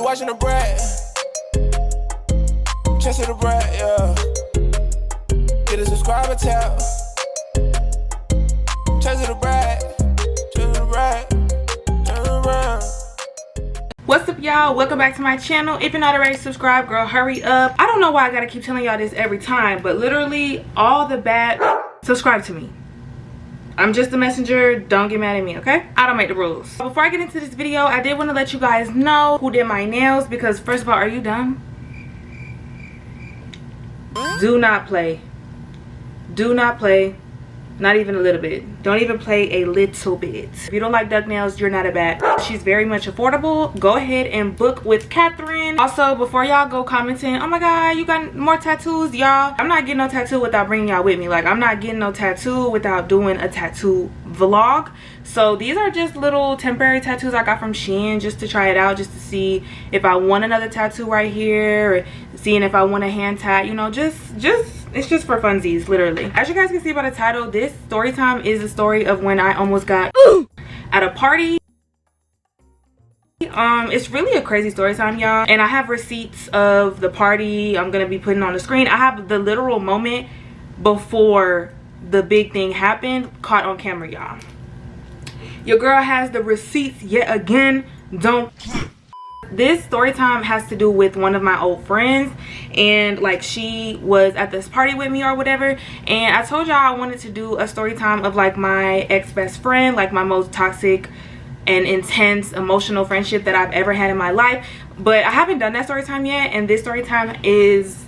you watching the brat. ChesaTheBrat, yeah. Get a subscriber tab. ChesaTheBrat. Turn around. What's up, y'all? Welcome back to my channel. If you're not already subscribed, girl, hurry up. I don't know why I gotta keep telling y'all this every time, but literally all the bad subscribe to me. I'm just a messenger. Don't get mad at me, okay? I don't make the rules. Before I get into this video, I did want to let you guys know who did my nails, because first of all, are you dumb? Do not play. Do not play. Not even a little bit. Don't even play a little bit. If you don't like duck nails, you're not a bat. She's very much affordable. Go ahead and book with Catherine. Also, before y'all go commenting, oh my god, you got more tattoos, y'all. I'm not getting no tattoo without bringing y'all with me. Like, I'm not getting no tattoo without doing a tattoo vlog. So these are just little temporary tattoos I got from Shein, just to try it out, just to see if I want another tattoo right here, or seeing if I want a hand tat, you know, just it's just for funsies, literally. As you guys can see by the title, this story time is the story of when I almost got at a party. It's really a crazy story time, y'all, and I have receipts of the party I'm gonna be putting on the screen. I have the literal moment before the big thing happened caught on camera, y'all. Your girl has the receipts yet again. Don't. This story time has to do with one of my old friends, and like, she was at this party with me or whatever, and I told y'all I wanted to do a story time of like my ex-best friend, like my most toxic and intense emotional friendship that I've ever had in my life. But I haven't done that story time yet, and this story time is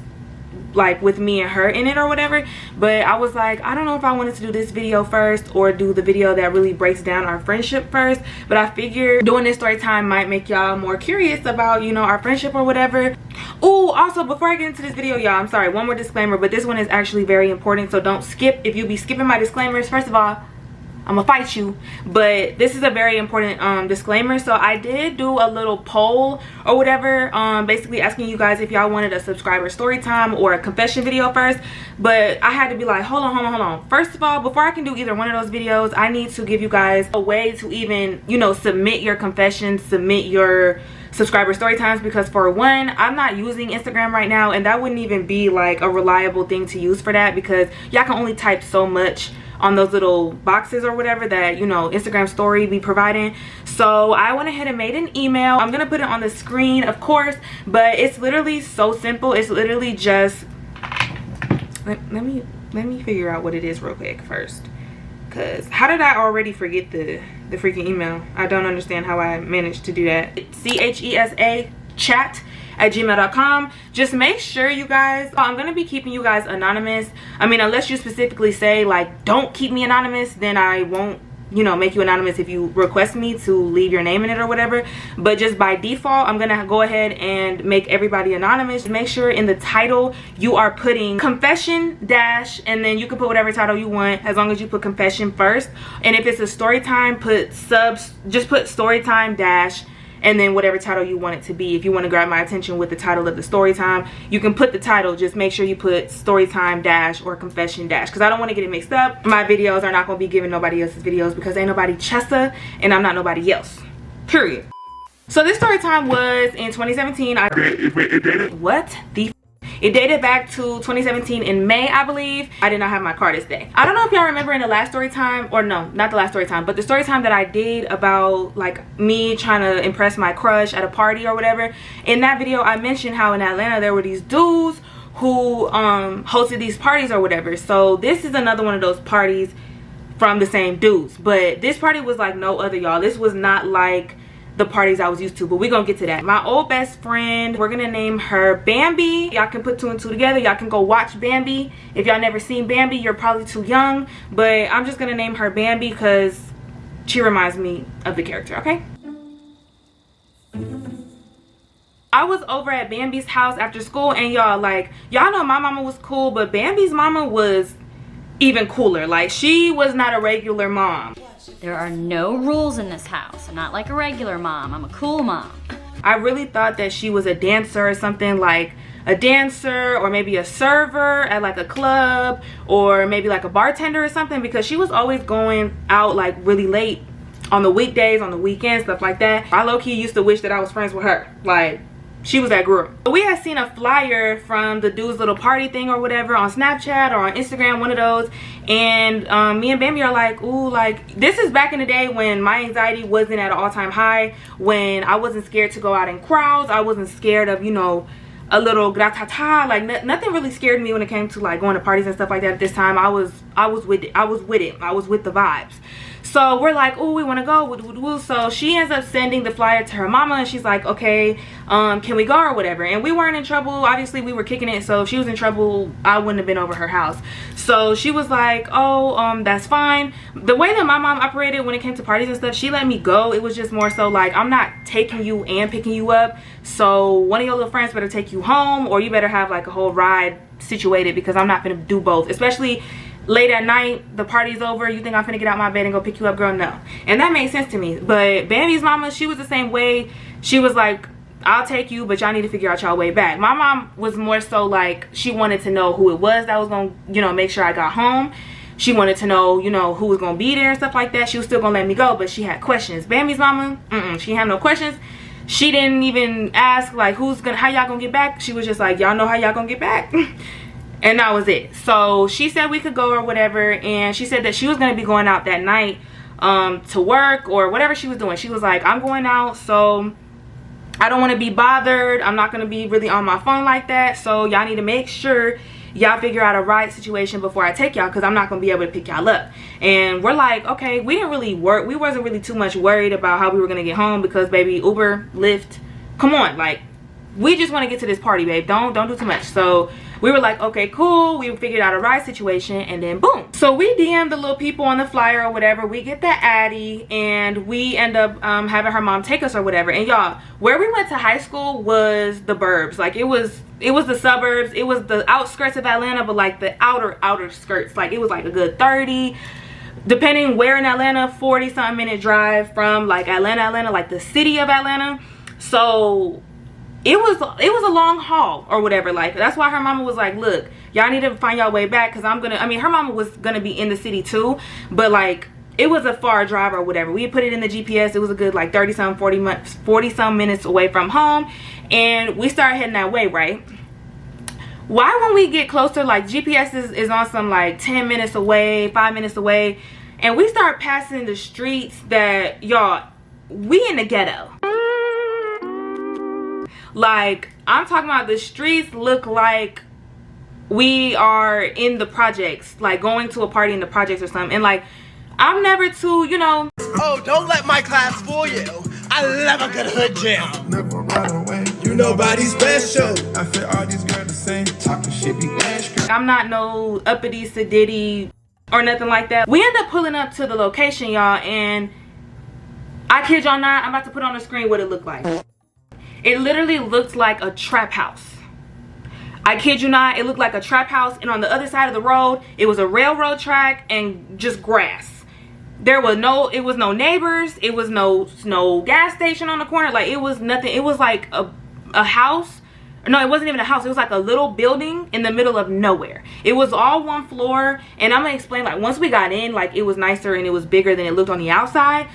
like with me and her in it or whatever. But I was like, I don't know if I wanted to do this video first or do the video that really breaks down our friendship first, but I figured doing this story time might make y'all more curious about, you know, our friendship or whatever. Oh, also, before I get into this video, y'all, I'm sorry, one more disclaimer, but this one is actually very important, so don't skip. If you be skipping my disclaimers, first of all, I'm gonna fight you. But this is a very important disclaimer. So I did do a little poll or whatever, basically asking you guys if y'all wanted a subscriber story time or a confession video first. But I had to be like, hold on. First of all, before I can do either one of those videos, I need to give you guys a way to even, you know, submit your confessions, submit your subscriber story times, because for one, I'm not using Instagram right now, and that wouldn't even be like a reliable thing to use for that, because y'all can only type so much on those little boxes or whatever that, you know, Instagram story be providing. So I went ahead and made an email. I'm gonna put it on the screen, of course, but it's literally so simple. It's literally just let me figure out what it is real quick first, because how did I already forget the freaking email? I don't understand how I managed to do that. CHESA chat@gmail.com. Just make sure, you guys, I'm gonna be keeping you guys anonymous. I mean, unless you specifically say like, don't keep me anonymous, then I won't, you know, make you anonymous if you request me to leave your name in it or whatever. But just by default, I'm gonna go ahead and make everybody anonymous. Make sure in the title you are putting confession dash, and then you can put whatever title you want, as long as you put confession first. And if it's a story time, put subs, just put story time dash, and then whatever title you want it to be. If you want to grab my attention with the title of the story time, you can put the title. Just make sure you put story time dash or confession dash, because I don't want to get it mixed up. My videos are not going to be giving nobody else's videos, because ain't nobody Chesa and I'm not nobody else, period. So this story time was in 2017. It dated back to 2017 in May, I believe. I did not have my car this day. I don't know if y'all remember in the last story time, or no, not the last story time, but the story time that I did about like me trying to impress my crush at a party or whatever. In that video, I mentioned how in Atlanta there were these dudes who hosted these parties or whatever. So this is another one of those parties from the same dudes, but this party was like no other, y'all. This was not like the parties I was used to, but we're gonna get to that. My old best friend, we're gonna name her Bambi. Y'all can put two and two together. Y'all can go watch Bambi. If y'all never seen Bambi, you're probably too young, but I'm just gonna name her Bambi because she reminds me of the character, okay? I was over at Bambi's house after school, and y'all, like, y'all know my mama was cool, but Bambi's mama was even cooler. Like, she was not a regular mom. There are no rules in this house. I'm not like a regular mom. I'm a cool mom. I really thought that she was a dancer or something, like a dancer or maybe a server at like a club, or maybe like a bartender or something, because she was always going out like really late on the weekdays, on the weekends, stuff like that. I low-key used to wish that I was friends with her. Like, she was that girl. We had seen a flyer from the dude's little party thing or whatever on Snapchat or on Instagram, one of those. And me and Bambi are like, ooh, like, this is back in the day when my anxiety wasn't at an all-time high, when I wasn't scared to go out in crowds. I wasn't scared of, you know, a little gratata. Like, nothing really scared me when it came to like going to parties and stuff like that. At this time, I was with it. I was with the vibes. So we're like, oh, we want to go. So she ends up sending the flyer to her mama, and she's like, okay, can we go or whatever? And we weren't in trouble. Obviously, we were kicking it. So if she was in trouble, I wouldn't have been over her house. So she was like, oh, that's fine. The way that my mom operated when it came to parties and stuff, she let me go. It was just more so like, I'm not taking you and picking you up. So one of your little friends better take you home, or you better have like a whole ride situated, because I'm not gonna do both. Especially late at night, the party's over, you think I'm finna get out my bed and go pick you up, girl? No. And that made sense to me. But Bambi's mama, she was the same way. She was like, I'll take you, but y'all need to figure out y'all way back. My mom was more so like, she wanted to know who it was that was gonna, you know, make sure I got home. She wanted to know, you know, who was gonna be there and stuff like that. She was still gonna let me go, but she had questions. Bambi's mama, she had no questions. She didn't even ask like, how y'all gonna get back? She was just like, y'all know how y'all gonna get back. And that was it. So she said we could go or whatever, and she said that she was going to be going out that night to work or whatever she was doing. She was like, I'm going out, so I don't want to be bothered. I'm not going to be really on my phone like that, so y'all need to make sure y'all figure out a ride situation before I take y'all, because I'm not going to be able to pick y'all up. And we're like, okay. We didn't really work. We wasn't really too much worried about how we were going to get home, because baby, Uber, Lyft, come on, like, we just want to get to this party, babe. Don't do too much. So we were like, okay, cool. We figured out a ride situation, and then boom. So we DM'd the little people on the flyer or whatever. We get the Addy, and we end up having her mom take us or whatever. And y'all, where we went to high school was the burbs. Like, it was the suburbs. It was the outskirts of Atlanta, but like the outer skirts. Like, it was like a good 30, depending where in Atlanta, 40-something minute drive from like Atlanta, like the city of Atlanta. So it was a long haul or whatever. Like, that's why her mama was like, look, y'all need to find y'all way back, because her mama was gonna be in the city too, but like, it was a far drive or whatever. We put it in the GPS. It was a good like 40 some minutes away from home, and we started heading that way, right? Why, when we get closer, like, GPS is on some like 10 minutes away, 5 minutes away, and we start passing the streets that, y'all, we in the ghetto. Like, I'm talking about, the streets look like we are in the projects, like going to a party in the projects or something. And like, I'm never too, you know. Oh, don't let my class fool you. I love a good hood jam. Never run away. You nobody's special. I feel all these girls the same. Talking shit be nasty. I'm not no uppity sedity or nothing like that. We end up pulling up to the location, y'all, and I kid y'all not, I'm about to put on the screen what it looked like. It literally looked like a trap house. I kid you not, it looked like a trap house, and on the other side of the road, it was a railroad track and just grass. It was no neighbors, it was no gas station on the corner. Like, it was nothing. It was like a house. No, it wasn't even a house. It was like a little building in the middle of nowhere. It was all one floor, and I'm gonna explain, like, once we got in, like, it was nicer and it was bigger than it looked on the outside.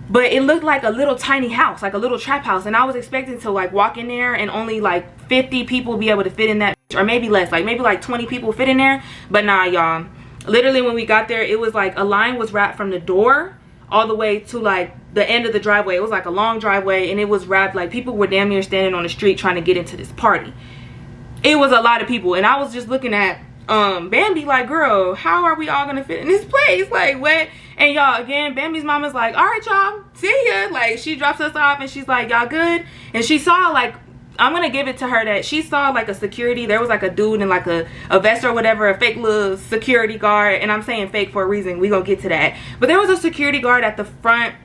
But it looked like a little tiny house, like a little trap house. And I was expecting to like walk in there and only like 50 people be able to fit in that, or maybe less, like maybe like 20 people fit in there. But nah, y'all, literally when we got there, it was like a line was wrapped from the door all the way to like the end of the driveway. It was like a long driveway, and it was wrapped, like people were damn near standing on the street trying to get into this party. It was a lot of people, and I was just looking at Bambi like, girl, how are we all gonna fit in this place? Like, what? And y'all, again, Bambi's mama's like, all right, y'all, see ya. Like, she drops us off, and she's like, y'all good? And she saw, like, I'm gonna give it to her that she saw like a security. There was like a dude in like a vest or whatever, a fake little security guard. And I'm saying fake for a reason. We gonna get to that. But there was a security guard at the front,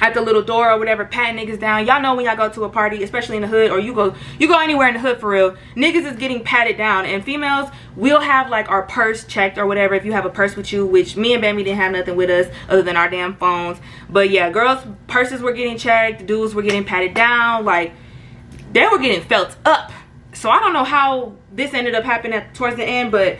at the little door or whatever, patting niggas down. Y'all know when y'all go to a party, especially in the hood, or you go anywhere in the hood for real, niggas is getting patted down. And females, we'll have like our purse checked or whatever if you have a purse with you, which me and Bambi didn't have nothing with us other than our damn phones. But yeah, girls' purses were getting checked, dudes were getting patted down, like they were getting felt up. So I don't know how this ended up happening towards the end, but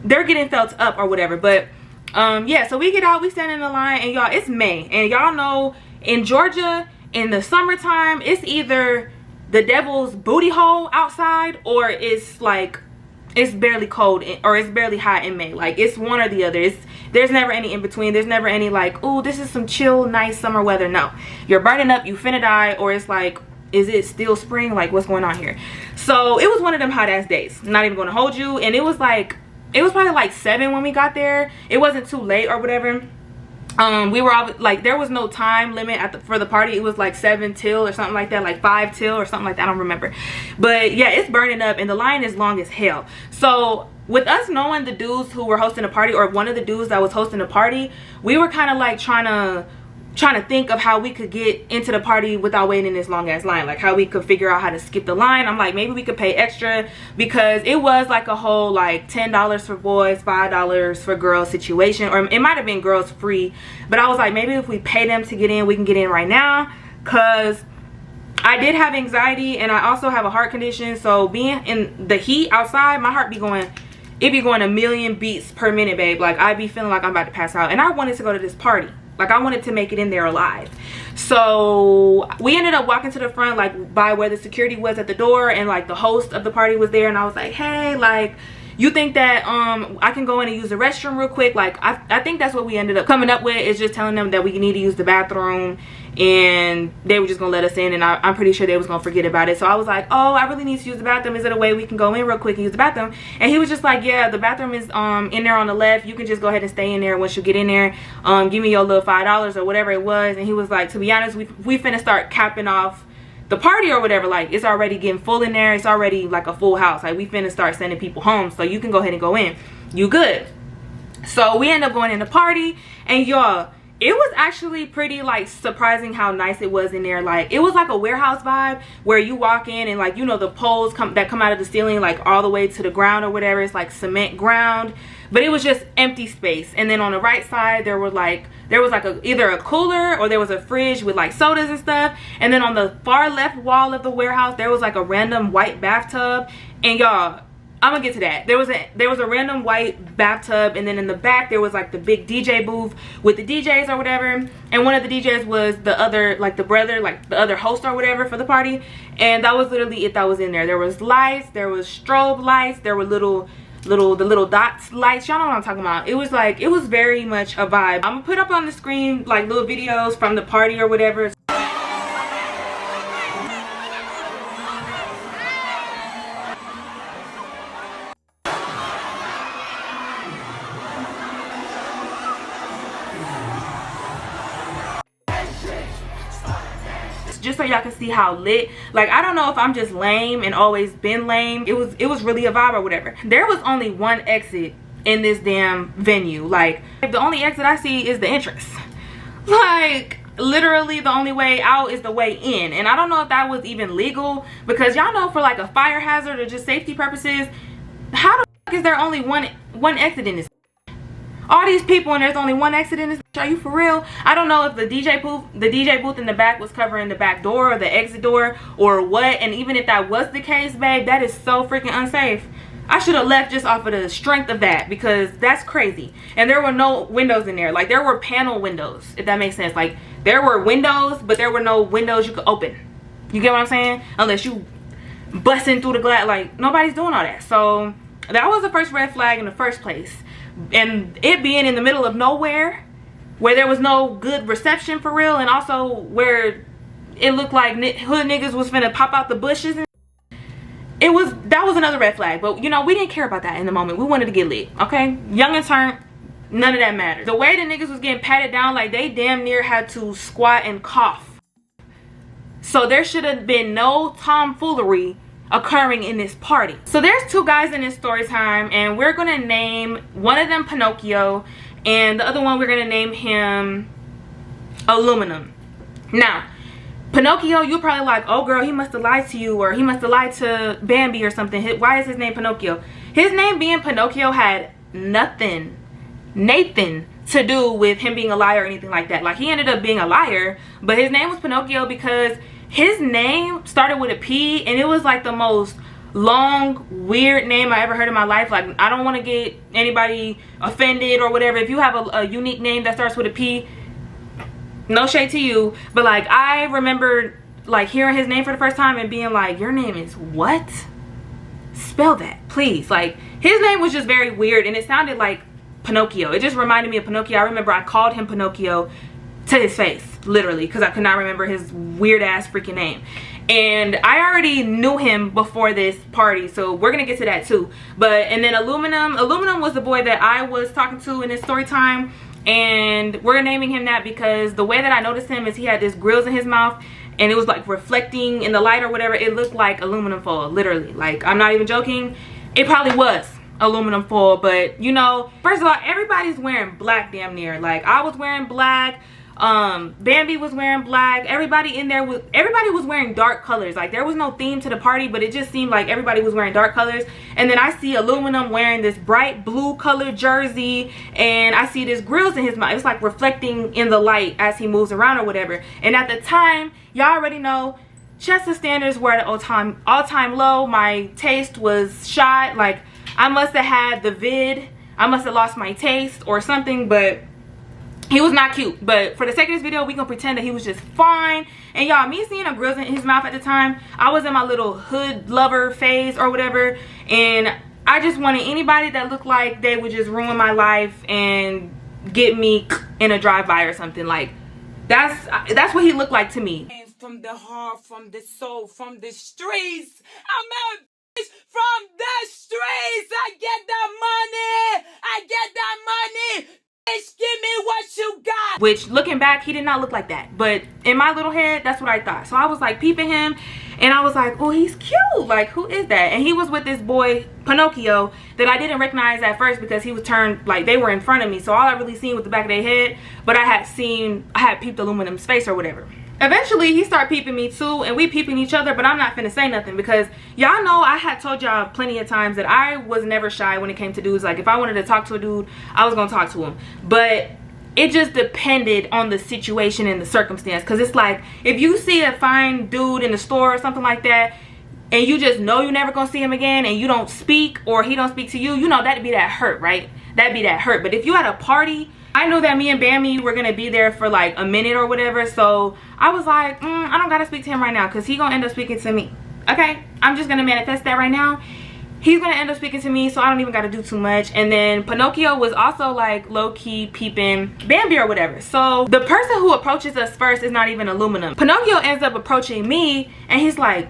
they're getting felt up or whatever. But Yeah, so we get out, we stand in the line, and y'all, it's May, and y'all know in Georgia in the summertime it's either the devil's booty hole outside, or it's like it's barely cold, or it's barely hot in May. Like, it's one or the other. There's never any in between. There's never any like, oh, this is some chill nice summer weather. No, you're burning up, you finna die, or it's like, is it still spring? Like, what's going on here? So it was one of them hot ass days, not even gonna hold you. And it was probably like 7 when we got there. It wasn't too late or whatever. We were all like, there was no time limit for the party. It was like 7 till or something like that, like 5 till or something like that. I don't remember. But yeah, it's burning up and the line is long as hell. So with us knowing the dudes who were hosting the party, or one of the dudes that was hosting the party, we were kind of like trying to think of how we could get into the party without waiting in this long ass line, like how we could figure out how to skip the line. I'm like, maybe we could pay extra, because it was like a whole like $10 for boys, $5 for girls situation, or it might have been girls free. But I was like, maybe if we pay them to get in, we can get in right now, because I did have anxiety and I also have a heart condition. So being in the heat outside, my heart be going, it be going a million beats per minute, babe. Like, I be feeling like I'm about to pass out, and I wanted to go to this party. Like, I wanted to make it in there alive. So we ended up walking to the front, like by where the security was at the door, and like the host of the party was there. And I was like, hey, like, you think that I can go in and use the restroom real quick? Like, I think that's what we ended up coming up with, is just telling them that we need to use the bathroom, and they were just gonna let us in. And I'm pretty sure they was gonna forget about it. So I was like, oh, I really need to use the bathroom. Is it a way we can go in real quick and use the bathroom? And he was just like, yeah, the bathroom is in there on the left. You can just go ahead and stay in there. Once you get in there, give me your little $5 or whatever it was. And he was like, to be honest, we finna start capping off the party or whatever. Like, it's already getting full in there. It's already like a full house. Like, we finna start sending people home, so you can go ahead and go in. You good? So we end up going in the party, and y'all, it was actually pretty like surprising how nice it was in there. Like, it was like a warehouse vibe, where you walk in and, like, you know, the poles that come out of the ceiling like all the way to the ground or whatever. It's like cement ground, but it was just empty space. And then on the right side there was like either a cooler or there was a fridge with like sodas and stuff. And then on the far left wall of the warehouse there was like a random white bathtub. And y'all, I'm gonna get to that. There was a random white bathtub, and then in the back there was like the big DJ booth with the DJs or whatever. And one of the DJs was the other, like the brother, like the other host or whatever for the party. And that was literally it that was in there. There was lights, there was strobe lights, there were the little dots lights. Y'all know what I'm talking about. It was like, it was very much a vibe. I'm gonna put up on the screen like little videos from the party or whatever. Just so y'all can see how lit. Like, I don't know if I'm just lame and always been lame. It was really a vibe or whatever. There was only one exit in this damn venue. Like, the only exit I see is the entrance. Like, literally the only way out is the way in. And I don't know if that was even legal, because y'all know, for like a fire hazard or just safety purposes, how the fuck is there only one exit in this? All these people and there's only one exit in this. Are you for real? I don't know if the DJ booth in the back was covering the back door or the exit door or what. And even if that was the case, babe, that is so freaking unsafe. I should have left just off of the strength of that, because that's crazy. And there were no windows in there. Like, there were panel windows, if that makes sense. Like, there were windows, but there were no windows you could open. You get what I'm saying? Unless you busting through the glass. Like, nobody's doing all that. So that was the first red flag in the first place. And it being in the middle of nowhere, where there was no good reception for real, and also where it looked like hood niggas was finna pop out the bushes, and that was another red flag. But you know, we didn't care about that in the moment. We wanted to get lit, okay? Young and turned, none of that mattered. The way the niggas was getting patted down, like they damn near had to squat and cough. So there should have been no tomfoolery occurring in this party. So there's two guys in this story time, and we're gonna name one of them Pinocchio, and the other one we're gonna name him Aluminum. Now, Pinocchio, you're probably like, oh girl, he must have lied to you, or he must have lied to Bambi or something. Why is his name Pinocchio? His name being Pinocchio had nothing to do with him being a liar or anything like that. Like, he ended up being a liar, but his name was Pinocchio because his name started with a P, and it was like the most long weird name I ever heard in my life. Like, I don't want to get anybody offended or whatever. If you have a unique name that starts with a P, no shade to you, but like, I remember like hearing his name for the first time and being like, your name is what? Spell that, please. Like, his name was just very weird, and it sounded like Pinocchio. It just reminded me of Pinocchio. I remember I called him Pinocchio to his face, literally, because I could not remember his weird ass freaking name. And I already knew him before this party, so we're gonna get to that too. But, and then Aluminum was the boy that I was talking to in this story time, and we're naming him that because the way that I noticed him is he had this grills in his mouth, and it was like reflecting in the light or whatever. It looked like aluminum foil, literally. Like, I'm not even joking. It probably was aluminum foil, but you know, first of all, everybody's wearing black damn near. Like, I was wearing black, Bambi was wearing black, everybody was wearing dark colors. Like, there was no theme to the party, but it just seemed like everybody was wearing dark colors. And then I see Aluminum wearing this bright blue colored jersey, and I see this grills in his mouth. It's like reflecting in the light as he moves around or whatever. And at the time, y'all already know, Chesa standards were at an all-time low. My taste was shot. Like, I must have had the vid, I must have lost my taste or something, but he was not cute. But for the sake of this video, we gonna pretend that he was just fine. And y'all, me seeing a grills in his mouth at the time, I was in my little hood lover phase or whatever, and I just wanted anybody that looked like they would just ruin my life and get me in a drive-by or something. Like, that's what he looked like to me. From the heart, from the soul, from the streets. I'm a bitch from the streets. I get that money. I get that money. Bitch, give me what you got. Which, looking back, he did not look like that. But in my little head, that's what I thought. So I was like peeping him, and I was like, oh, he's cute. Like, who is that? And he was with this boy, Pinocchio, that I didn't recognize at first because he was turned, like, they were in front of me. So all I really seen was the back of their head. But I had peeped Aluminum's face or whatever. Eventually, he started peeping me too, and we peeping each other, but I'm not finna say nothing because y'all know I had told y'all plenty of times that I was never shy when it came to dudes. Like, if I wanted to talk to a dude, I was gonna talk to him. But it just depended on the situation and the circumstance. Because it's like, if you see a fine dude in the store or something like that, and you just know you're never gonna see him again, and you don't speak, or he don't speak to you, you know that'd be that hurt, right? That'd be that hurt. But if you at a party, I knew that me and Bambi were gonna be there for like a minute or whatever, so I was like, I don't gotta speak to him right now because he gonna end up speaking to me. Okay, I'm just gonna manifest that right now. He's gonna end up speaking to me, so I don't even gotta do too much. And then Pinocchio was also like low-key peeping Bambi or whatever. So the person who approaches us first is not even Aluminum. Pinocchio ends up approaching me, and he's like,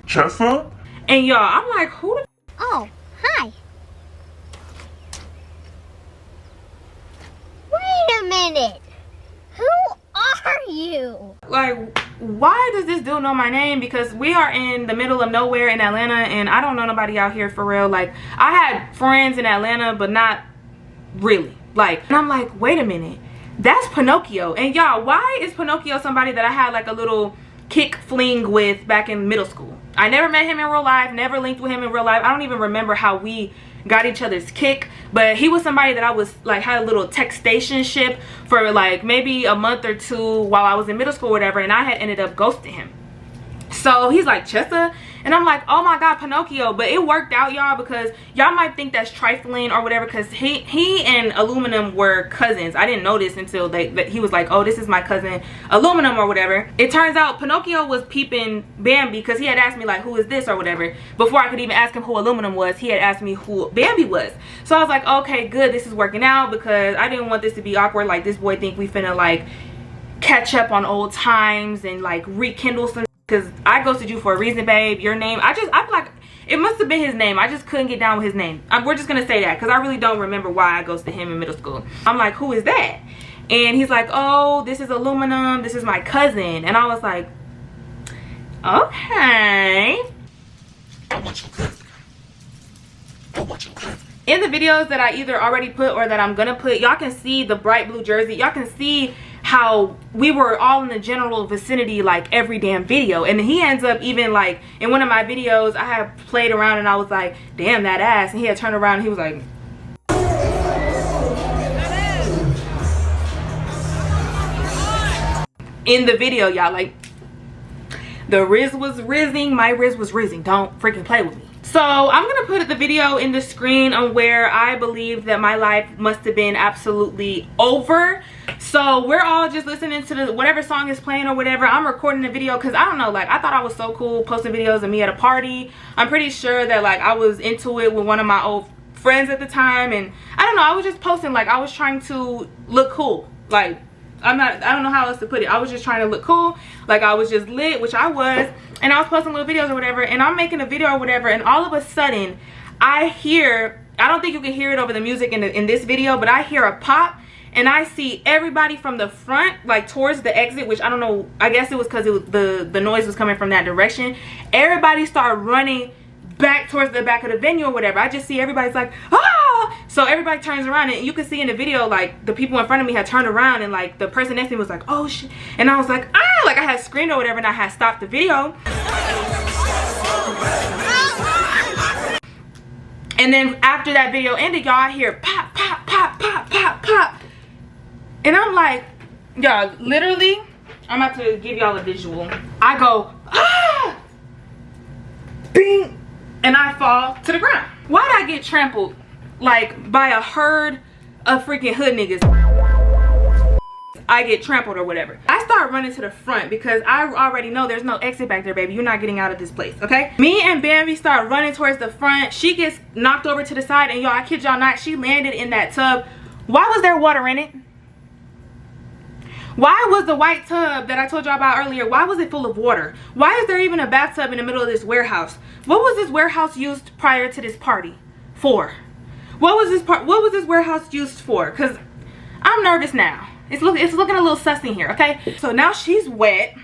Chesa? and y'all, I'm like, who the Oh, hi. Wait a minute. Who are you? like, why does this dude know my name? Because we are in the middle of nowhere in Atlanta, and I don't know nobody out here for real. Like, I had friends in Atlanta, but not really. Like, and I'm like, wait a minute, that's Pinocchio. And y'all, why is Pinocchio somebody that I had like a little kick fling with back in middle school? I never met him in real life, never linked with him in real life. I don't even remember how we got each other's kick, but he was somebody that I was like, had a little textationship for like maybe a month or two while I was in middle school or whatever, and I had ended up ghosting him. So he's like, Chesa, and I'm like, oh my god, Pinocchio. But it worked out, y'all, because y'all might think that's trifling or whatever, because he and Aluminum were cousins. I didn't know this until he was like, oh, this is my cousin Aluminum or whatever. It turns out Pinocchio was peeping Bambi because he had asked me like, who is this or whatever. Before I could even ask him who Aluminum was, he had asked me who Bambi was. So I was like, okay, good, this is working out, because I didn't want this to be awkward. Like, this boy think we finna like catch up on old times and like rekindle some. Because I ghosted you for a reason, babe. Your name, I'm like, it must have been his name. I just couldn't get down with his name. We're just going to say that because I really don't remember why I ghosted him in middle school. I'm like, who is that? And he's like, oh, this is Aluminum. This is my cousin. And I was like, okay. In the videos that I either already put or that I'm going to put, y'all can see the bright blue jersey. Y'all can see how we were all in the general vicinity like every damn video. And he ends up even like in one of my videos, I had played around and I was like, damn, that ass. And he had turned around and he was like, in the video, y'all, like, the Riz was rizzing, my Riz was rizzing. Don't freaking play with me. So I'm gonna put the video in the screen on where I believe that my life must have been absolutely over. So we're all just listening to the whatever song is playing or whatever. I'm recording the video because I don't know, like I thought I was so cool posting videos of me at a party. I'm pretty sure that like I was into it with one of my old friends at the time, and I don't know, I was just posting like I was trying to look cool. Like I don't know how else to put it. I was just trying to look cool, like I was just lit, which I was, and I was posting little videos or whatever, and I'm making a video or whatever, and all of a sudden I hear, I don't think you can hear it over the music in this video, but I hear a pop, and I see everybody from the front, like towards the exit, which I don't know, I guess it was because the noise was coming from that direction. Everybody started running back towards the back of the venue or whatever. I just see everybody's like, ah! So everybody turns around, and you can see in the video like the people in front of me had turned around, and like the person next to me was like, oh shit, and I was like, ah, like I had screamed or whatever, and I had stopped the video. And then after that video ended, y'all, I hear pop, pop, pop, pop, pop, pop, and I'm like, y'all, literally, I'm about to give y'all a visual. I go, ah, bing, and I fall to the ground. Why'd I get trampled like by a herd of freaking hood niggas? I get trampled or whatever. I start running to the front because I already know there's no exit back there, baby. You're not getting out of this place, okay? Me and Bambi start running towards the front. She gets knocked over to the side, and y'all, I kid y'all not, she landed in that tub. Why was there water in it? Why was the white tub that I told y'all about earlier, why was it full of water? Why is there even a bathtub in the middle of this warehouse? What was this warehouse used prior to this party for? What was this warehouse used for? Because I'm nervous now. It's looking a little sus in here, okay? So now she's wet,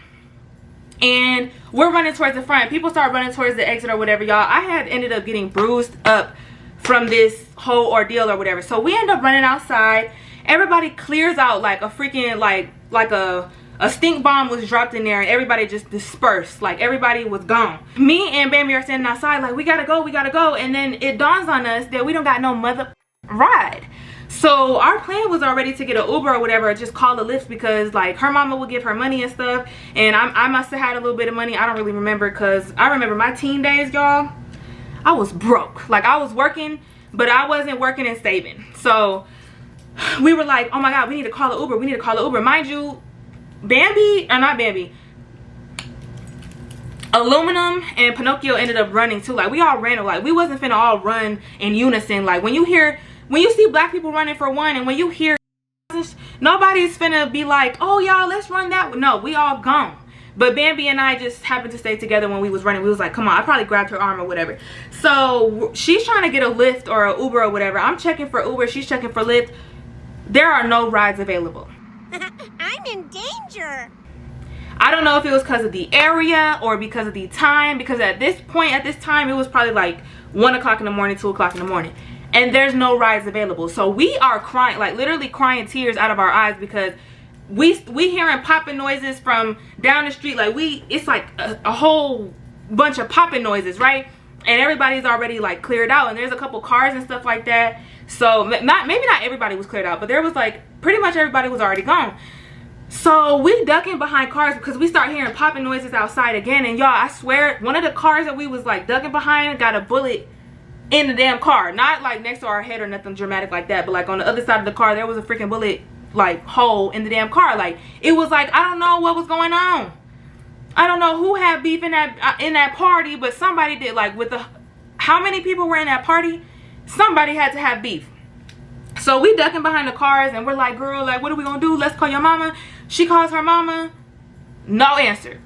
and we're running towards the front. People start running towards the exit or whatever, y'all. I had ended up getting bruised up from this whole ordeal or whatever. So we end up running outside. Everybody clears out like a freaking like a stink bomb was dropped in there, and everybody just dispersed. Like everybody was gone. Me and Bambi are standing outside like, we gotta go, and then it dawns on us that we don't got no mother ride. So our plan was already to get an Uber or whatever, or just call the Lyft, because like her mama would give her money and stuff, and I must have had a little bit of money. I don't really remember, because I remember my teen days, y'all, I was broke. Like I was working, but I wasn't working and saving. So we were like, oh my god, we need to call an Uber, we need to call an Uber. Mind you, Bambi, or not Bambi, Aluminum and Pinocchio ended up running too. Like we all ran, like we wasn't finna all run in unison. Like when you see black people running for one, and when you hear, nobody's finna be like, oh y'all, let's run that. No, we all gone. But Bambi and I just happened to stay together when we was running. We was like, come on. I probably grabbed her arm or whatever. So she's trying to get a Lyft or an Uber or whatever. I'm checking for Uber, she's checking for Lyft. There are no rides available. I'm in danger. I don't know if it was because of the area or because of the time, because at this time, it was probably like 1 o'clock in the morning, 2 o'clock in the morning. And there's no rides available. So we are crying, like literally crying tears out of our eyes, because we hearing popping noises from down the street. Like it's like a whole bunch of popping noises, right? And everybody's already like cleared out, and there's a couple cars and stuff like that. So maybe not everybody was cleared out, but there was like pretty much everybody was already gone. So we ducking behind cars because we start hearing popping noises outside again. And y'all, I swear, one of the cars that we was like ducking behind got a bullet in the damn car. Not like next to our head or nothing dramatic like that, but like on the other side of the car, there was a freaking bullet like hole in the damn car. Like it was like, I don't know what was going on. I don't know who had beef in that party, but somebody did. Like with how many people were in that party, somebody had to have beef. So we ducking behind the cars, and we're like, girl, like what are we gonna do? Let's call your mama. She calls her mama. No answer.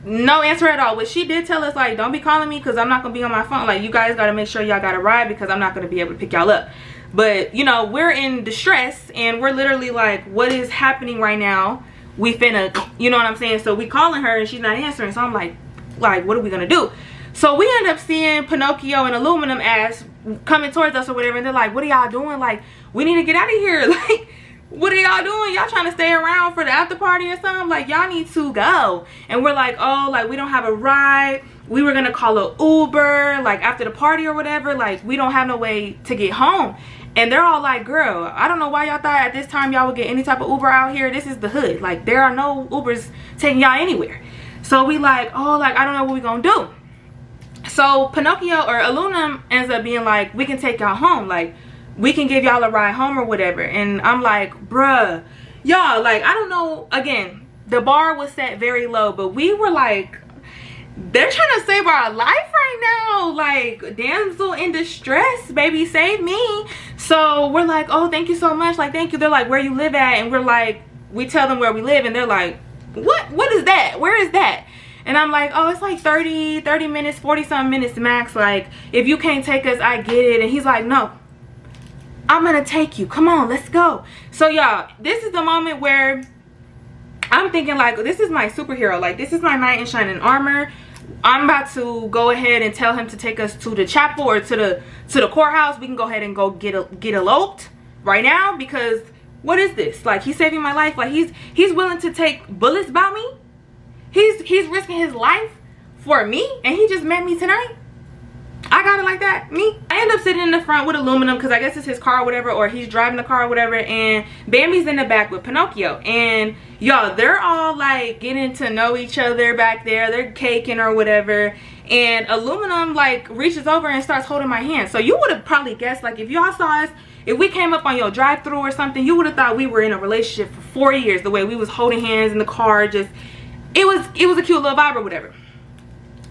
No answer at all. But she did tell us, like, don't be calling me because I'm not gonna be on my phone. Like, you guys gotta make sure y'all got a ride because I'm not gonna be able to pick y'all up. But you know, we're in distress, and we're literally like, what is happening right now? We finna, you know what I'm saying? So we calling her and she's not answering. So I'm like what are we gonna do? So we end up seeing Pinocchio and Aluminum ass coming towards us or whatever, and they're like, what are y'all doing? Like, we need to get out of here. Like, what are y'all doing? Y'all trying to stay around for the after party or something? Like, y'all need to go. And we're like, oh, like we don't have a ride. We were gonna call an Uber like after the party or whatever. Like, we don't have no way to get home. And they're all like, girl, I don't know why y'all thought at this time y'all would get any type of Uber out here. This is the hood. Like, there are no Ubers taking y'all anywhere. So we like, oh, like I don't know what we gonna do. So Pinocchio or Aluminum ends up being like, we can take y'all home, like we can give y'all a ride home or whatever. And I'm like, bruh, y'all, like, I don't know. Again, the bar was set very low, but we were like, they're trying to save our life right now, like damsel in distress, baby, save me. So we're like, oh, thank you so much, like thank you. They're like, where you live at? And we're like, we tell them where we live, and they're like, what is that? Where is that? And I'm like, oh, it's like 30 minutes, 40 something minutes max, like if you can't take us, I get it. And he's like, no, I'm gonna take you, come on, let's go. So y'all, this is the moment where I'm thinking like, this is my superhero, like this is my knight in shining armor. I'm about to go ahead and tell him to take us to the chapel or to the courthouse. We can go ahead and go get eloped right now, because what is this? Like, he's saving my life. Like he's willing to take bullets about me. He's risking his life for me, and he just met me tonight. I got it like that, me. I end up sitting in the front with Aluminum, because I guess it's his car or whatever, or he's driving the car or whatever, and Bambi's in the back with Pinocchio. And y'all, they're all like getting to know each other back there. They're caking or whatever, and Aluminum like reaches over and starts holding my hand. So you would have probably guessed, like if y'all saw us, if we came up on your drive-through or something, you would have thought we were in a relationship for 4 years, the way we was holding hands in the car. Just it was a cute little vibe or whatever.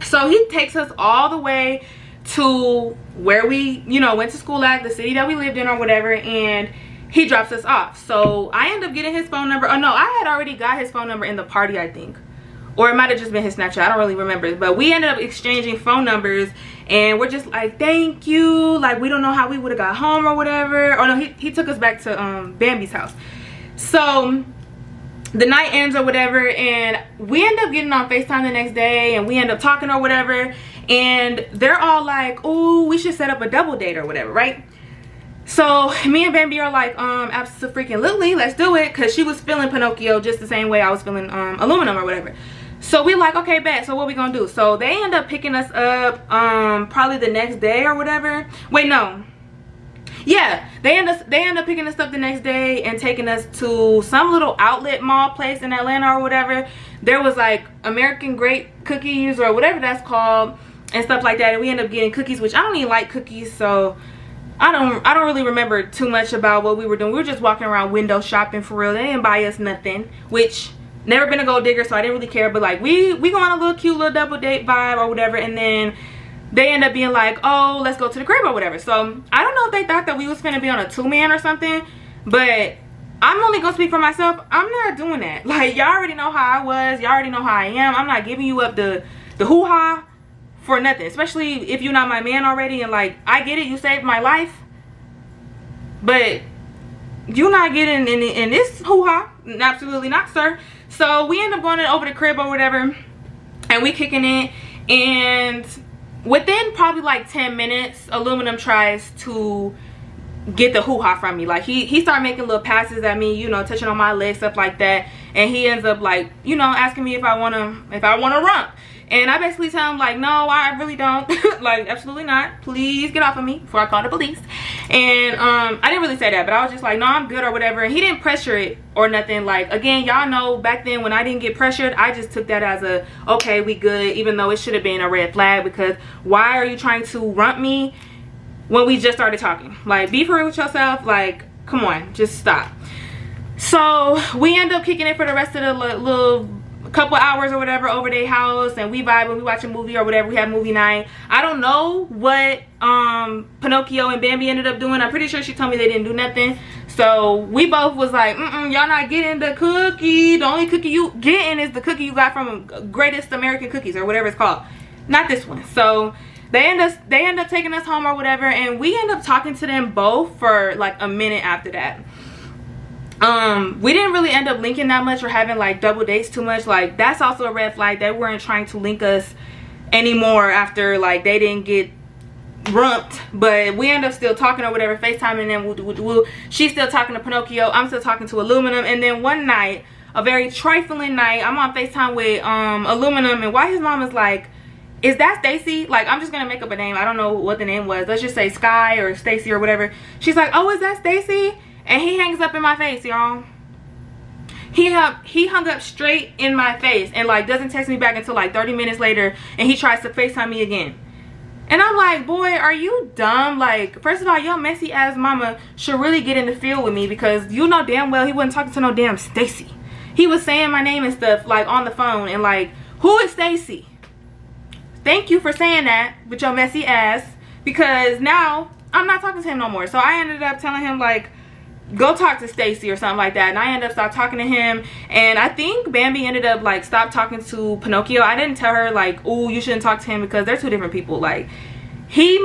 So he takes us all the way to where we, you know, went to school at, the city that we lived in or whatever, and he drops us off. So I end up getting his phone number. Oh no, I had already got his phone number in the party, I think, or it might have just been his Snapchat, I don't really remember. But we ended up exchanging phone numbers, and we're just like, thank you, like we don't know how we would have got home or whatever. Or no, he took us back to Bambi's house. So the night ends or whatever, and we end up getting on FaceTime the next day, and we end up talking or whatever, and they're all like, oh, we should set up a double date or whatever, right? So me and Bambi are like, absolutely, let's do it, because she was feeling Pinocchio just the same way I was feeling Aluminum or whatever. So we like, okay, bet, so what we gonna do? So they end up picking us up probably the next day or whatever. Wait, no, yeah, they end up picking us up the next day and taking us to some little outlet mall place in Atlanta or whatever. There was like American Great cookies or whatever that's called and stuff like that, and we end up getting cookies, which I don't even like cookies, so I don't really remember too much about what we were doing. We were just walking around window shopping for real. They didn't buy us nothing, which never been a gold digger, so I didn't really care. But like we go on a little cute little double date vibe or whatever, and then they end up being like, oh, let's go to the crib or whatever. So I don't know if they thought that we was finna be on a two-man or something, but I'm only gonna speak for myself. I'm not doing that. Like, y'all already know how I was, y'all already know how I am. I'm not giving you up the hoo-ha for nothing, especially if you're not my man already. And like, I get it, you saved my life, but you're not getting in this hoo-ha. Absolutely not, sir. So we end up going over the crib or whatever, and we kicking it, and within probably like 10 minutes, Aluminum tries to get the hoo-ha from me. Like he started making little passes at me, you know, touching on my legs, stuff like that, and he ends up like, you know, asking me if I wanna rump. And I basically tell him like, no, I really don't. Like, absolutely not, please get off of me before I call the police. And I didn't really say that, but I was just like, no, I'm good or whatever. And he didn't pressure it or nothing. Like, again, y'all know back then when I didn't get pressured, I just took that as a, okay, we good, even though it should have been a red flag, because why are you trying to rump me when we just started talking? Like, be for real with yourself. Like, come on, just stop. So we end up kicking it for the rest of the little couple hours or whatever over their house, and we vibe and we watch a movie or whatever. We have movie night. I don't know what Pinocchio and Bambi ended up doing. I'm pretty sure she told me they didn't do nothing. So we both was like, y'all not getting the cookie. The only cookie you getting is the cookie you got from Greatest American Cookies or whatever it's called, not this one. So they end up taking us home or whatever, and we end up talking to them both for like a minute after that. We didn't really end up linking that much or having like double dates too much. Like, that's also a red flag. They weren't trying to link us anymore after like they didn't get rumped. But we end up still talking or whatever, FaceTime, and then she's still talking to Pinocchio, I'm still talking to Aluminum. And then one night, a very trifling night, I'm on FaceTime with Aluminum, and while his mom is like, is that Stacy? Like, I'm just gonna make up a name, I don't know what the name was, let's just say Sky or Stacy or whatever. She's like, oh, is that Stacy? And he hangs up in my face, y'all. He hung up straight in my face and like doesn't text me back until like 30 minutes later, and he tries to FaceTime me again. And I'm like, boy, are you dumb? Like, first of all, your messy ass mama should really get in the field with me, because you know damn well he wasn't talking to no damn Stacy. He was saying my name and stuff like on the phone, and like, who is Stacy? Thank you for saying that with your messy ass, because now I'm not talking to him no more. So I ended up telling him like, go talk to Stacy or something like that, and I ended up stopped talking to him. And I think Bambi ended up like stopped talking to Pinocchio. I didn't tell her like, oh, you shouldn't talk to him, because they're two different people. Like, he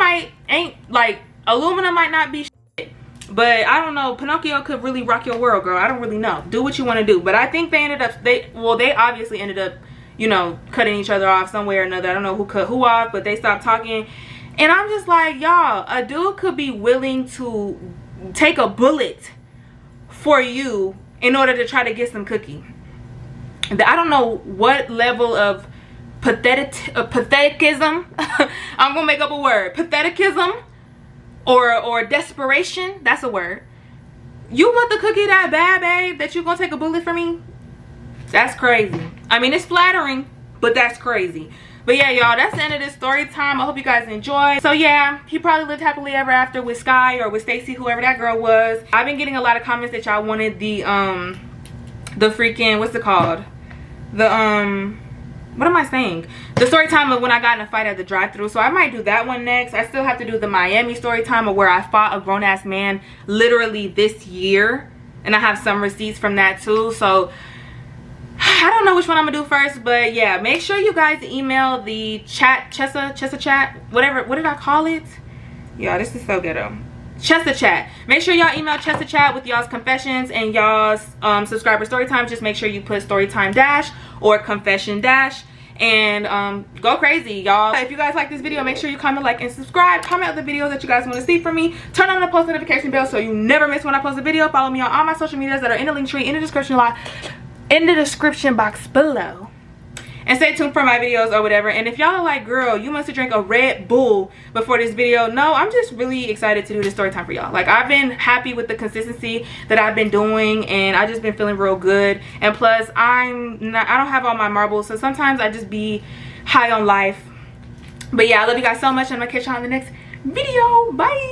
ain't like, aluminum might not be shit, but I don't know, Pinocchio could really rock your world, girl. I don't really know. Do what you want to do. But I think they ended up, they obviously ended up, you know, cutting each other off some way or another. I don't know who cut who off, but they stopped talking. And I'm just like, y'all, a dude could be willing to take a bullet for you in order to try to get some cookie. I don't know what level of patheticism I'm gonna make up a word, patheticism or desperation, that's a word. You want the cookie that bad, babe, that you gonna take a bullet for me? That's crazy. I mean, it's flattering, but that's crazy. But yeah, y'all, that's the end of this story time. I hope you guys enjoyed. So yeah, he probably lived happily ever after with Sky or with Stacy, whoever that girl was. I've been getting a lot of comments that y'all wanted the freaking, what's it called? What am I saying? The story time of when I got in a fight at the drive-thru. So I might do that one next. I still have to do the Miami story time of where I fought a grown-ass man literally this year. And I have some receipts from that too. So I don't know which one I'm gonna do first, but yeah, make sure you guys email the chat, Chesa chat, whatever, what did I call it? Yeah, this is so ghetto. Chesa chat. Make sure y'all email Chesa chat with y'all's confessions and y'all's subscriber story time. Just make sure you put story time dash or confession dash, and go crazy, y'all. If you guys like this video, make sure you comment, like, and subscribe. Comment the videos that you guys want to see from me. Turn on the post notification bell so you never miss when I post a video. Follow me on all my social medias that are in the link tree in the description box below, and stay tuned for my videos or whatever. And if y'all are like, girl, you must have drank a Red Bull before this video, no, I'm just really excited to do this story time for y'all. Like, I've been happy with the consistency that I've been doing, and I just been feeling real good. And plus, I don't have all my marbles, so sometimes I just be high on life. But yeah, I love you guys so much, and I'm gonna catch y'all in the next video. Bye.